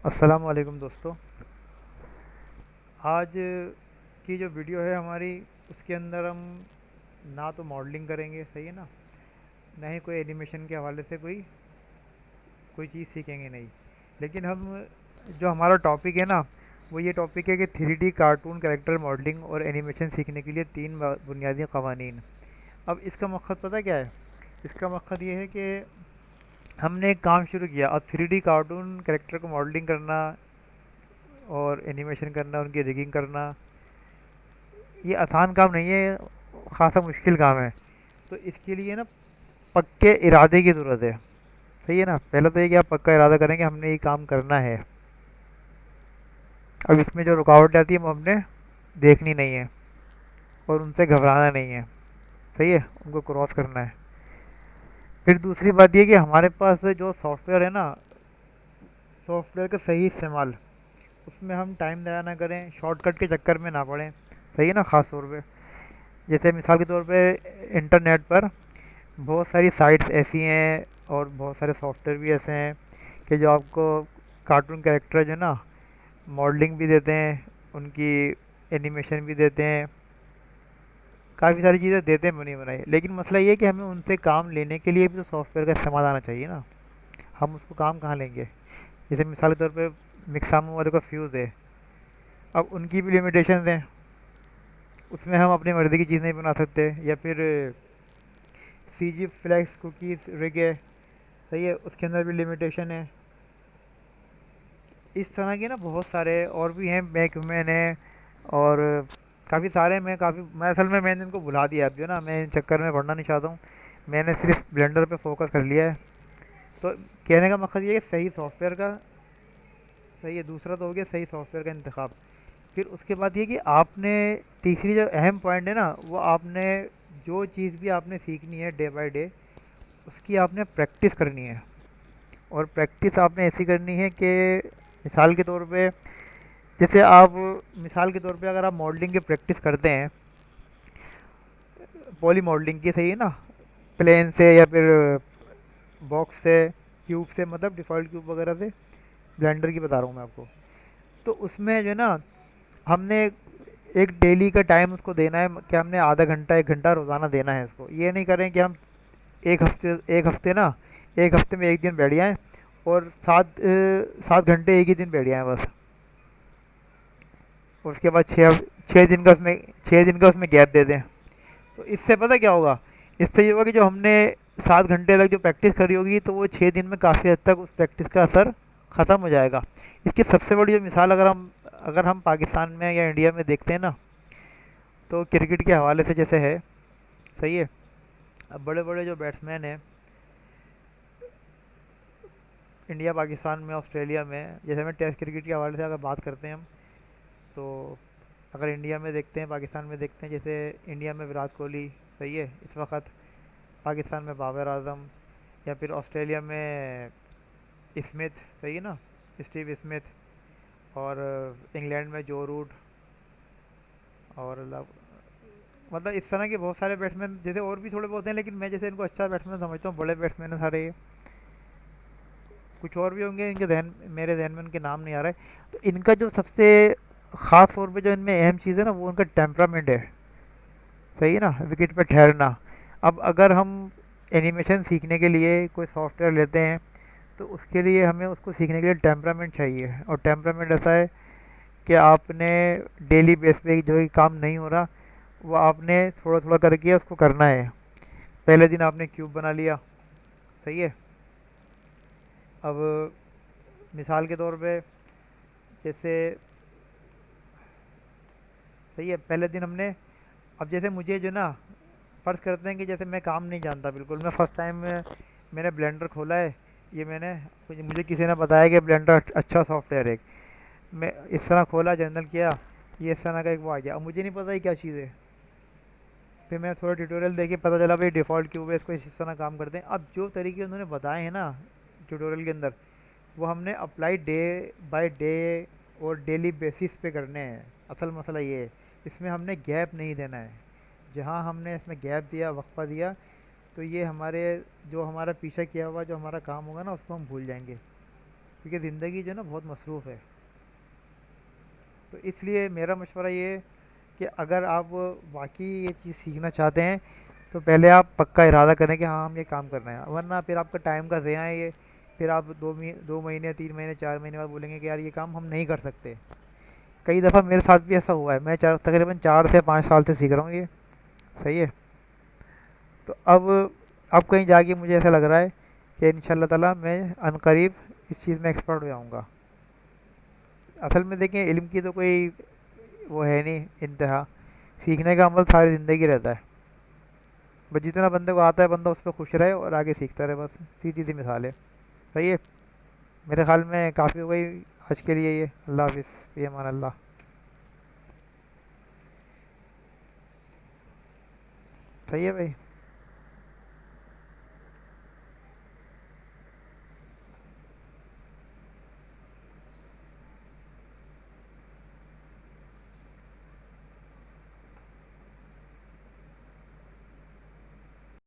अस्सलाम वालेकुम दोस्तों। आज की जो वीडियो है हमारी, उसके अंदर हम ना तो मॉडलिंग करेंगे, सही है ना, ना ही कोई एनिमेशन के हवाले से कोई चीज़ सीखेंगे नहीं। लेकिन हम जो हमारा टॉपिक है ना, वो ये टॉपिक है कि 3D कार्टून कैरेक्टर मॉडलिंग और एनिमेशन सीखने के लिए तीन बुनियादी कवानीन। अब इसका मकसद पता क्या है? इसका मकसद ये है कि हमने एक काम शुरू किया। अब 3D कार्टून कैरेक्टर को मॉडलिंग करना और एनिमेशन करना, उनकी रिगिंग करना, ये आसान काम नहीं है, खासा मुश्किल काम है। तो इसके लिए ना पक्के इरादे की ज़रूरत है। सही है ना, पहले तो ये कि आप पक्का इरादा करेंगे हमने ये काम करना है। अब इसमें जो रुकावट आती है वो हमने देखनी नहीं है और उनसे घबराना नहीं है। सही है, उनको क्रॉस करना है। फिर दूसरी बात ये कि हमारे पास जो सॉफ्टवेयर है ना, सॉफ्टवेयर का सही इस्तेमाल, उसमें हम टाइम ज़ाया ना करें, शॉर्टकट के चक्कर में ना पड़ें। सही है ना, ख़ास तौर पे जैसे मिसाल के तौर पे इंटरनेट पर बहुत सारी साइट्स ऐसी हैं और बहुत सारे सॉफ्टवेयर भी ऐसे हैं कि जो आपको कार्टून कैरेक्टर जो है ना, मॉडलिंग भी देते हैं, उनकी एनिमेशन भी देते हैं, काफ़ी सारी चीज़ें देते हैं बनी बनाई। लेकिन मसला ये है कि हमें उनसे काम लेने के लिए भी तो सॉफ्टवेयर का इस्तेमाल आना चाहिए ना। हम उसको काम कहाँ लेंगे? जैसे मिसाल के तौर पे मिक्सामो वाले का फ्यूज़ है, अब उनकी भी लिमिटेशन हैं। उसमें हम अपनी मर्ज़ी की चीज़ नहीं बना सकते। या फिर सी जी फ्लैक्स कुकीज़ रिग है, सही है, उसके अंदर भी लिमिटेशन है। इस तरह के ना बहुत सारे और भी हैं, मैकमैन है और काफ़ी सारे। मैं असल में मैंने इनको भुला दिया अब, जो ना मैं इन चक्कर में पढ़ना नहीं चाहता हूँ। मैंने सिर्फ ब्लेंडर पे फोकस कर लिया है। तो कहने का मकसद ये है कि सही सॉफ्टवेयर का, सही है, दूसरा तो हो गया सही सॉफ्टवेयर का इंतखाब। फिर उसके बाद ये कि आपने, तीसरी जो अहम पॉइंट है ना, वो आपने जो चीज़ भी आपने सीखनी है डे बाय डे, उसकी आपने प्रैक्टिस करनी है। और प्रैक्टिस आपने ऐसी करनी है कि मिसाल के तौर पे, जैसे आप, मिसाल के तौर पे अगर आप मॉडलिंग की प्रैक्टिस करते हैं, पॉली मॉडलिंग की, सही है ना, प्लेन से या फिर बॉक्स से, क्यूब से, मतलब डिफ़ॉल्ट क्यूब वगैरह से, ब्लेंडर की बता रहा हूँ मैं आपको। तो उसमें जो है ना, हमने एक डेली का टाइम उसको देना है कि हमने आधा घंटा 1 घंटा रोज़ाना देना है इसको। ये नहीं करें कि हम एक हफ्ते ना, एक हफ्ते में एक दिन बैठ जाएँ और 7 घंटे एक ही दिन बैठ जाएँ बस। उसके बाद 6 दिन का उसमें गैप दे दें। तो इससे पता क्या होगा? इससे ये होगा कि जो हमने 7 घंटे तक जो प्रैक्टिस करी होगी, तो वो 6 दिन में काफ़ी हद तक उस प्रैक्टिस का असर ख़त्म हो जाएगा। इसकी सबसे बड़ी जो मिसाल अगर हम पाकिस्तान में या इंडिया में देखते हैं ना, तो क्रिकेट के हवाले से जैसे है, सही है। अब बड़े बड़े जो बैट्समैन हैं इंडिया, पाकिस्तान में, ऑस्ट्रेलिया में, जैसे हमें टेस्ट क्रिकेट के हवाले से अगर बात करते हैं हम, तो अगर इंडिया में देखते हैं, पाकिस्तान में देखते हैं, जैसे इंडिया में विराट कोहली, सही है, इस वक्त, पाकिस्तान में बाबर आजम, या फिर ऑस्ट्रेलिया में स्मिथ, सही है ना, स्टीव स्मिथ, और इंग्लैंड में जो रूट, और मतलब इस तरह के बहुत सारे बैट्समैन, जैसे और भी थोड़े बहुत हैं, लेकिन मैं जैसे इनको अच्छा बैट्समैन समझता हूँ, बड़े बैट्समैन हैं सारे ये। कुछ और भी होंगे, मेरे जहन में उनके नाम नहीं आ रहा है। तो इनका जो सबसे ख़ास तौर पे जो इनमें अहम चीज़ है ना, वो उनका टेम्परामेंट है। सही है ना, विकेट पे ठहरना। अब अगर हम एनिमेशन सीखने के लिए कोई सॉफ्टवेयर लेते हैं, तो उसके लिए हमें उसको सीखने के लिए टेम्परामेंट चाहिए। और टेम्परामेंट ऐसा है कि आपने डेली बेस पे जो भी काम नहीं हो रहा, वो आपने थोड़ा थोड़ा करके उसको करना है। पहले दिन आपने क्यूब बना लिया, सही है। अब मिसाल के तौर पे, जैसे, सही है, पहले दिन हमने, अब जैसे मुझे जो ना, फ़र्ज़ करते हैं कि जैसे मैं काम नहीं जानता बिल्कुल, मैं फ़र्स्ट टाइम में मैंने ब्लेंडर खोला है। ये मैंने, मुझे किसी ने बताया कि ब्लेंडर अच्छा सॉफ्टवेयर है। मैं इस तरह खोला, जनरल किया, ये इस तरह का एक वो आ गया। अब मुझे नहीं पता ये क्या चीज़ है। फिर मैं थोड़ा ट्यूटोरियल देखे, पता चला भाई डिफ़ॉल्ट क्यूब है, इसको इस तरह काम करते हैं। अब जो तरीके उन्होंने बताए हैं ना ट्यूटोरियल के अंदर, वो हमने अप्लाई डे बाय डे और डेली बेसिस पे करने हैं। असल मसला ये है, इसमें हमने गैप नहीं देना है। जहाँ हमने इसमें गैप दिया, वक्फा दिया, तो ये हमारे, जो हमारा पीछे किया हुआ जो हमारा काम होगा ना, उसको हम भूल जाएंगे। क्योंकि ज़िंदगी जो है ना बहुत मसरूफ़ है। तो इसलिए मेरा मशवरा ये है कि अगर आप वाकई ये चीज़ सीखना चाहते हैं तो पहले आप पक्का इरादा करें कि हाँ हम ये काम करना है, वरना फिर आपका टाइम का ज़िया है ये। फिर आप 2 महीने 3 महीने 4 महीने बाद बोलेंगे कि यार ये काम हम नहीं कर सकते। कई दफ़ा मेरे साथ भी ऐसा हुआ है, मैं तकरीबन 4 से 5 साल से सीख रहा हूँ ये। सही है। तो अब कहीं जाके मुझे ऐसा लग रहा है कि इंशाल्लाह ताला मैं अनकरीब इस चीज़ में एक्सपर्ट हो जाऊँगा। असल में देखें, इल्म की तो कोई वो है नहीं इंतहा। सीखने का अमल सारी ज़िंदगी रहता है। बस जितना बंदे को आता है बंदा उस पर खुश रहे और आगे सीखता रहे, बस सीधी सी मिसाल है। सही है। मेरे ख्याल में काफ़ी हो गई आज के लिए ये। अल्लाह हाफिज़, फ़ी अमान अल्लाह। सही है भाई।